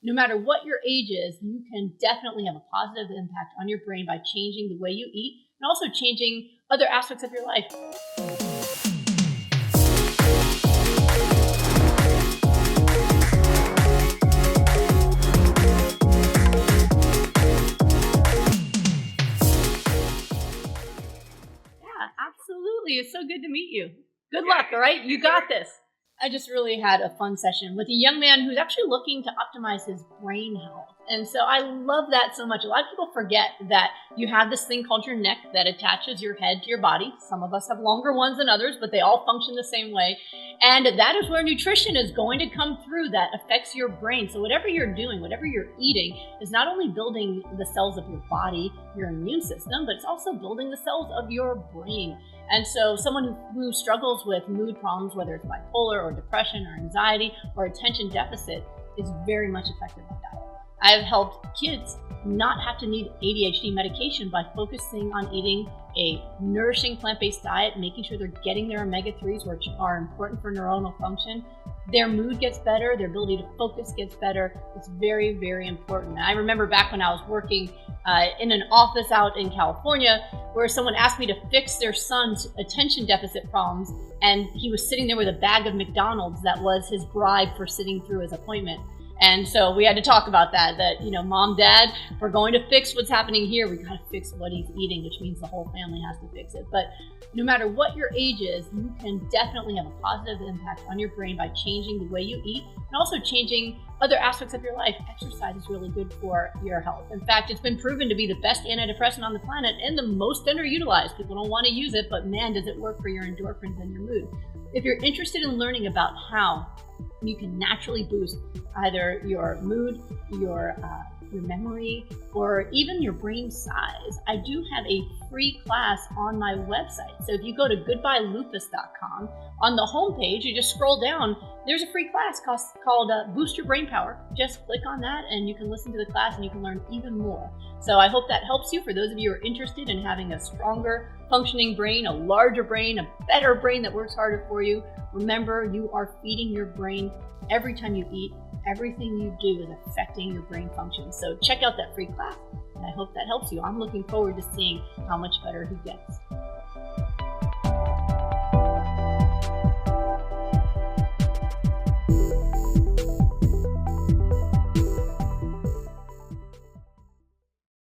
No matter what your age is, you can definitely have a positive impact on your brain by changing the way you eat and also changing other aspects of your life. Yeah, absolutely. It's so good to meet you. Good luck, all right? You got this. I just really had a fun session with a young man who's actually looking to optimize his brain health. And so I love that so much. A lot of people forget that you have this thing called your neck that attaches your head to your body. Some of us have longer ones than others, but they all function the same way. And that is where nutrition is going to come through that affects your brain. So whatever you're doing, whatever you're eating is not only building the cells of your body, your immune system, but it's also building the cells of your brain. And so someone who struggles with mood problems, whether it's bipolar or depression or anxiety or attention deficit, is very much affected by diet. I've helped kids not have to need ADHD medication by focusing on eating a nourishing plant-based diet, making sure they're getting their omega-3s, which are important for neuronal function. Their mood gets better, their ability to focus gets better. It's very, very important. I remember back when I was working in an office out in California where someone asked me to fix their son's attention deficit problems, and he was sitting there with a bag of McDonald's that was his bribe for sitting through his appointment. And so we had to talk about that, Mom, Dad, if we're going to fix what's happening here, we got to fix what he's eating, which means the whole family has to fix it. But no matter what your age is, you can definitely have a positive impact on your brain by changing the way you eat and also changing other aspects of your life. Exercise is really good for your health. In fact, it's been proven to be the best antidepressant on the planet and the most underutilized. People don't want to use it, but man, does it work for your endorphins and your mood. If you're interested in learning about how you can naturally boost either your mood, your memory, or even your brain size, I do have a free class on my website. So if you go to goodbyelupus.com, on the homepage, you just scroll down, there's a free class called Boost Your Brain Power. Just click on that and you can listen to the class and you can learn even more. So I hope that helps you. For those of you who are interested in having a stronger functioning brain, a larger brain, a better brain that works harder for you, remember, you are feeding your brain every time you eat. Everything you do is affecting your brain function. So check out that free class, and I hope that helps you. I'm looking forward to seeing how much better he gets.